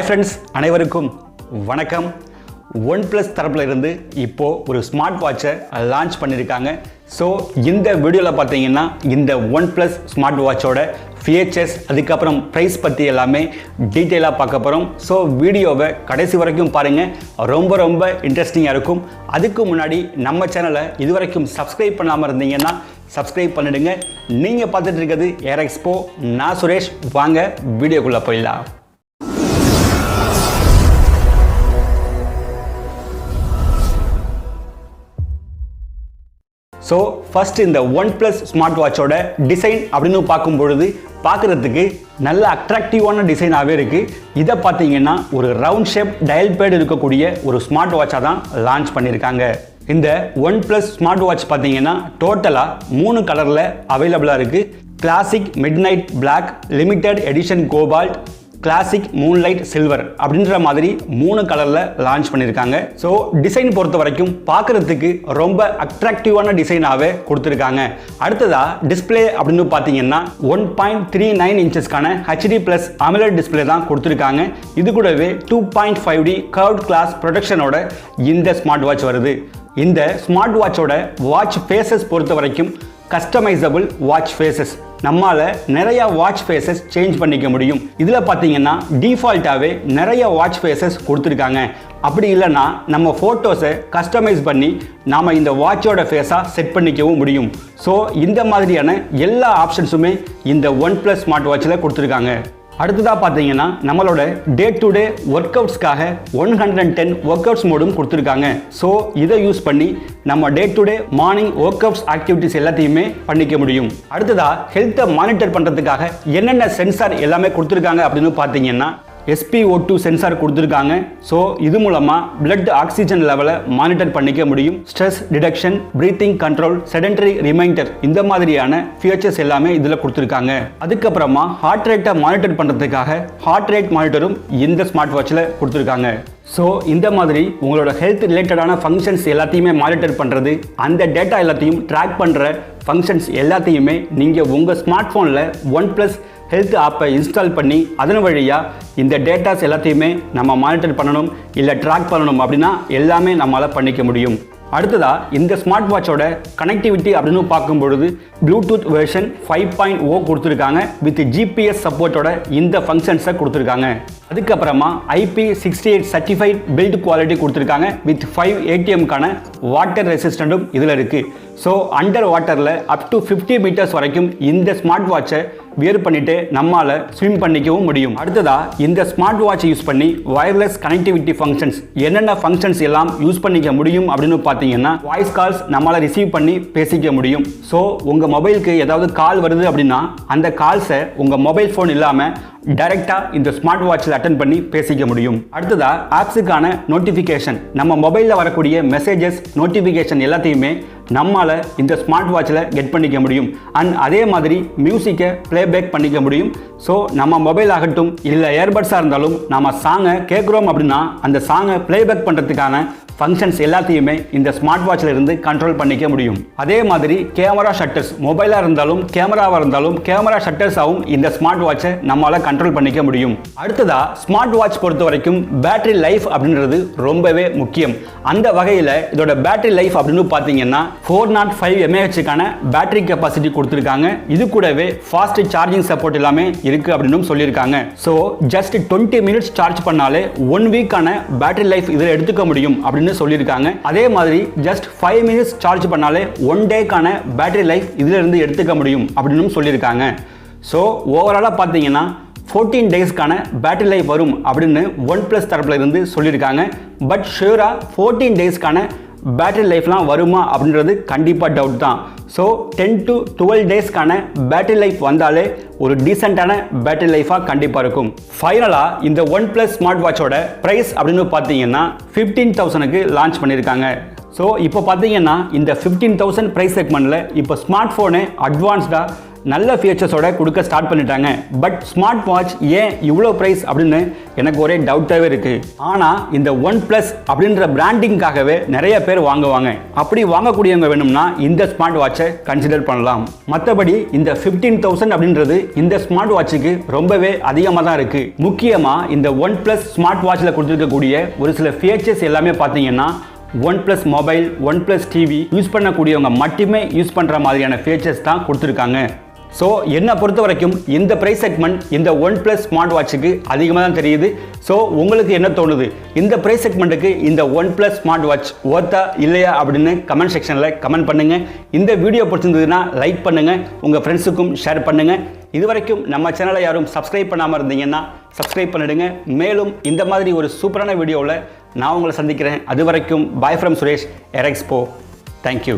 Hi friends, அனைவருக்கும் வணக்கம். OnePlus தரப்பில் இருந்து இப்போது ஒரு ஸ்மார்ட் வாட்சை லான்ச் பண்ணியிருக்காங்க. ஸோ இந்த வீடியோவில் பார்த்தீங்கன்னா இந்த OnePlus ஸ்மார்ட் வாட்சோட ஃபீச்சர்ஸ், அதுக்கப்புறம் ப்ரைஸ் பற்றி எல்லாமே டீட்டெயிலாக பார்க்க போகிறோம். ஸோ வீடியோவை கடைசி வரைக்கும் பாருங்கள், ரொம்ப இன்ட்ரெஸ்டிங்காக இருக்கும். அதுக்கு முன்னாடி நம்ம சேனலை இதுவரைக்கும் சப்ஸ்கிரைப் பண்ணாமல் இருந்தீங்கன்னா சப்ஸ்கிரைப் பண்ணிடுங்க. நீங்கள் பார்த்துட்டு இருக்கிறது Expo. நான் சுரேஷ். வாங்க வீடியோக்குள்ளே போயிடலாம். ஸோ ஃபர்ஸ்ட் இந்த OnePlus ஸ்மார்ட் வாட்சோட டிசைன் அப்படின்னு பார்க்கும்பொழுது பார்க்குறதுக்கு நல்ல அட்ராக்டிவான டிசைனாகவே இருக்குது. இதை பார்த்தீங்கன்னா ஒரு ரவுண்ட் ஷேப் டயல் பேட் இருக்கக்கூடிய ஒரு ஸ்மார்ட் வாட்சாக தான் லான்ச் பண்ணியிருக்காங்க. இந்த OnePlus ஸ்மார்ட் வாட்ச் பார்த்தீங்கன்னா டோட்டலாக 3 கலரில் அவைலபிளாக இருக்குது. Classic midnight black, limited edition cobalt, classic moonlight silver அப்படின்ற மாதிரி 3 கலரில் லான்ச் பண்ணியிருக்காங்க. ஸோ டிசைன் பொறுத்த வரைக்கும் பார்க்குறதுக்கு ரொம்ப அட்ராக்டிவான டிசைனாகவே கொடுத்துருக்காங்க. அடுத்ததாக டிஸ்பிளே அப்படின்னு பார்த்தீங்கன்னா 1.39 இன்ச்சஸ்க்கான HD+ AMOLED டிஸ்பிளே தான் கொடுத்துருக்காங்க. இது கூடவே 2.5D கர்வ்ட் கிளாஸ் ப்ரொடெக்ஷனோட இந்த ஸ்மார்ட் வாட்ச் வருது. இந்த ஸ்மார்ட் வாட்சோட வாட்ச் ஃபேஸஸ் பொறுத்த வரைக்கும் கஸ்டமைசபிள் வாட்ச் ஃபேஸஸ், நம்மால் நிறைய வாட்ச் ஃபேஸஸ் சேஞ்ச் பண்ணிக்க முடியும். இதில் பார்த்தீங்கன்னா டிஃபால்ட்டாகவே நிறைய வாட்ச் ஃபேஸஸ் கொடுத்துருக்காங்க. அப்படி இல்லைன்னா நம்ம ஃபோட்டோஸை கஸ்டமைஸ் பண்ணி நாம் இந்த வாட்சோட ஃபேஸாக செட் பண்ணிக்கவும் முடியும். ஸோ இந்த மாதிரியான எல்லா ஆப்ஷன்ஸுமே இந்த OnePlus ஸ்மார்ட் வாட்சில் கொடுத்துருக்காங்க. அடுத்ததாக பார்த்தீங்கன்னா நம்மளோட டே டு டே ஒர்க் அவுட்ஸ்க்காக 110 ஒர்க் அவுட்ஸ் மோடும் கொடுத்துருக்காங்க. ஸோ இதை யூஸ் பண்ணி நம்ம day to day morning workouts activities எல்லாத்தையுமே பண்ணிக்க முடியும். அடுத்ததாக ஹெல்த்தை மானிட்டர் பண்ணுறதுக்காக என்னென்ன சென்சார் எல்லாமே கொடுத்துருக்காங்க அப்படின்னு பார்த்தீங்கன்னா SpO2 சென்சார் கொடுத்துருக்காங்க. ஸோ இது மூலமாக பிளட் ஆக்சிஜன் லெவலை மானிட்டர் பண்ணிக்க முடியும். Stress detection, breathing control, sedentary reminder, இந்த மாதிரியான ஃபீச்சர்ஸ் எல்லாமே இதில் கொடுத்துருக்காங்க. அதுக்கப்புறமா ஹார்ட் ரேட்டை மானிட்டர் பண்ணுறதுக்காக ஹார்ட் ரேட் மானிட்டரும் இந்த ஸ்மார்ட் வாட்சில் கொடுத்துருக்காங்க. ஸோ இந்த மாதிரி உங்களோட ஹெல்த் ரிலேட்டடான ஃபங்க்ஷன்ஸ் எல்லாத்தையுமே மானிட்டர் பண்ணுறது, அந்த டேட்டா எல்லாத்தையும் ட்ராக் பண்ணுற ஃபங்க்ஷன்ஸ் எல்லாத்தையுமே நீங்கள் உங்கள் ஸ்மார்ட் ஃபோனில் OnePlus ஹெல்த் ஆப்பை இன்ஸ்டால் பண்ணி அதன் வழியாக இந்த டேட்டாஸ் எல்லாத்தையுமே நம்ம மானிட்டர் பண்ணணும், இல்லை ட்ராக் பண்ணணும் அப்படின்னா எல்லாமே நம்மளால் பண்ணிக்க முடியும். அடுத்ததாக இந்த ஸ்மார்ட் வாட்சோட கனெக்டிவிட்டி அப்படின்னு பார்க்கும்பொழுது ப்ளூடூத் வெர்ஷன் 5.0 கொடுத்துருக்காங்க. வித் GPS சப்போர்ட்டோட இந்த ஃபங்க்ஷன்ஸை கொடுத்துருக்காங்க. அதுக்கப்புறமா IP68 சர்டிஃபைட் பில்ட் குவாலிட்டி கொடுத்துருக்காங்க. வித் 5 ATMக்கான வாட்டர் ரெசிஸ்டண்ட்டும் இதில் இருக்குது. ஸோ அண்டர் வாட்டரில் அப் டு 50 மீட்டர்ஸ் வரைக்கும் இந்த ஸ்மார்ட் வாட்சை வியர் பண்ணிட்டு நம்மால் ஸ்விம் பண்ணிக்கவும் முடியும். அடுத்ததாக இந்த ஸ்மார்ட் வாட்சை யூஸ் பண்ணி வயர்லெஸ் கனெக்டிவிட்டி ஃபங்க்ஷன்ஸ், என்னென்ன ஃபங்க்ஷன்ஸ் எல்லாம் யூஸ் பண்ணிக்க முடியும் அப்படின்னு பார்த்தீங்கன்னா வாய்ஸ் கால்ஸ் நம்மளால் ரிசீவ் பண்ணி பேசிக்க முடியும். ஸோ உங்கள் மொபைலுக்கு ஏதாவது கால் வருது அப்படின்னா அந்த கால்ஸை உங்கள் மொபைல் ஃபோன் இல்லாமல் டைரெக்டாக இந்த ஸ்மார்ட் வாட்சில் அட்டென்ட் பண்ணி பேசிக்க முடியும். அடுத்ததாக ஆப்ஸுக்கான நோட்டிஃபிகேஷன், நம்ம மொபைலில் வரக்கூடிய மெசேஜஸ், நோட்டிஃபிகேஷன் எல்லாத்தையுமே நம்மால் இந்த ஸ்மார்ட் வாட்சில் கெட் பண்ணிக்க முடியும். அண்ட் அதே மாதிரி மியூசிக்கை ப்ளேபேக் பண்ணிக்க முடியும். ஸோ நம்ம மொபைல் ஆகட்டும் இல்லை ஏர்பட்ஸாக இருந்தாலும் நம்ம சாங்கை கேட்குறோம் அப்படின்னா அந்த சாங்கை ப்ளேபேக் பண்ணுறதுக்கான ஃபங்க்ஷன்ஸ் எல்லாத்தையுமே இந்த ஸ்மார்ட் வாட்சில் இருந்து கண்ட்ரோல் பண்ணிக்க முடியும். அதே மாதிரி கேமரா ஷட்டர்ஸ், மொபைலாக இருந்தாலும் கேமராவாக இருந்தாலும் கேமரா ஷட்டர்ஸாகவும் இந்த ஸ்மார்ட் வாட்சை நம்மளால் கண்ட்ரோல் பண்ணிக்க முடியும். அடுத்ததாக ஸ்மார்ட் வாட்ச் பொறுத்த வரைக்கும் பேட்டரி லைஃப் அப்படின்றது ரொம்பவே முக்கியம். அந்த வகையில் இதோட பேட்டரி லைஃப் அப்படின்னு பார்த்தீங்கன்னா 405 mAhக்கான பேட்டரி கெப்பாசிட்டி கொடுத்துருக்காங்க. இது கூடவே ஃபாஸ்ட் சார்ஜிங் சப்போர்ட் எல்லாமே இருக்குது அப்படின்னு சொல்லியிருக்காங்க. ஸோ ஜஸ்ட் 20 மினிட்ஸ் சார்ஜ் பண்ணாலே 1 வீக்கான பேட்டரி லைஃப் இதில் எடுத்துக்க முடியும் அப்படின்னு சொல்லியிருக்காங்க. அதே மாதிரி ஜஸ்ட் 5 மினிட்ஸ் சார்ஜ் பண்ணாலே 1 டேக்கான பேட்டரி லைஃப் இதில் இருந்து எடுத்துக்க முடியும் அப்படின்னு சொல்லியிருக்காங்க. ஸோ ஓவராலாக பார்த்தீங்கன்னா 14 டேஸ்க்கான பேட்டரி லைஃப் வரும் அப்படின்னு OnePlus தரப்பில் இருந்து சொல்லியிருக்காங்க. பட் ஷூராக 14 டேஸ்க்கான பேட்டரி லைஃப்லாம் வருமா அப்படின்றது கண்டிப்பாக டவுட் தான். ஸோ 10 to 12 டேஸ்க்கான பேட்டரி லைஃப் வந்தாலே ஒரு டீசெண்டான பேட்டரி லைஃபாக கண்டிப்பாக இருக்கும். ஃபைனலாக இந்த OnePlus ஸ்மார்ட் வாட்சோட ப்ரைஸ் அப்படின்னு பார்த்தீங்கன்னா 15,000க்கு லான்ச் பண்ணியிருக்காங்க. ஸோ இப்போ பார்த்தீங்கன்னா இந்த 15,000 ப்ரைஸ் செக்மெண்ட்டில் இப்போ ஸ்மார்ட் ஃபோனு அட்வான்ஸ்டாக நல்ல ஃபீச்சர்ஸோட கொடுக்க ஸ்டார்ட் பண்ணிட்டாங்க. பட் ஸ்மார்ட் வாட்ச் ஏன் இவ்வளோ ப்ரைஸ் அப்படின்னு எனக்கு ஒரே டவுட்டாகவே இருக்குது. ஆனால் இந்த OnePlus அப்படின்ற பிராண்டிங்காகவே நிறைய பேர் வாங்குவாங்க. அப்படி வாங்கக்கூடியவங்க வேணும்னா இந்த ஸ்மார்ட் வாட்சை கன்சிடர் பண்ணலாம். மற்றபடி இந்த 15,000 அப்படின்றது இந்த ஸ்மார்ட் வாட்சுக்கு ரொம்பவே அதிகமாக தான் இருக்குது. முக்கியமாக இந்த OnePlus ஸ்மார்ட் வாட்சில் கொடுத்துருக்கக்கூடிய ஒரு சில ஃபீச்சர்ஸ் எல்லாமே பார்த்தீங்கன்னா OnePlus mobile, OnePlus TV use பண்ணக்கூடியவங்க மட்டுமே யூஸ் பண்ணுற மாதிரியான ஃபீச்சர்ஸ் தான் கொடுத்துருக்காங்க. ஸோ என்னை பொறுத்த வரைக்கும் இந்த ப்ரைஸ் செக்மெண்ட் இந்த OnePlus ஸ்மார்ட் வாட்சுக்கு அதிகமாக தான் தெரியுது. ஸோ உங்களுக்கு என்ன தோணுது? இந்த ப்ரைஸ் செக்மெண்ட்டுக்கு இந்த OnePlus ஸ்மார்ட் வாட்ச் ஒர்த்தா இல்லையா அப்படின்னு கமெண்ட் செக்ஷனில் கமெண்ட் பண்ணுங்கள். இந்த வீடியோ பிடிச்சிருந்ததுன்னா லைக் பண்ணுங்கள், உங்கள் ஃப்ரெண்ட்ஸுக்கும் ஷேர் பண்ணுங்கள். இது வரைக்கும் நம்ம சேனலை யாரும் சப்ஸ்கிரைப் பண்ணாமல் இருந்தீங்கன்னா சப்ஸ்கிரைப் பண்ணிடுங்க. மேலும் இந்த மாதிரி ஒரு சூப்பரான வீடியோவில் நான் உங்களை சந்திக்கிறேன். அது வரைக்கும் bye from Suresh, Expo. Thank you.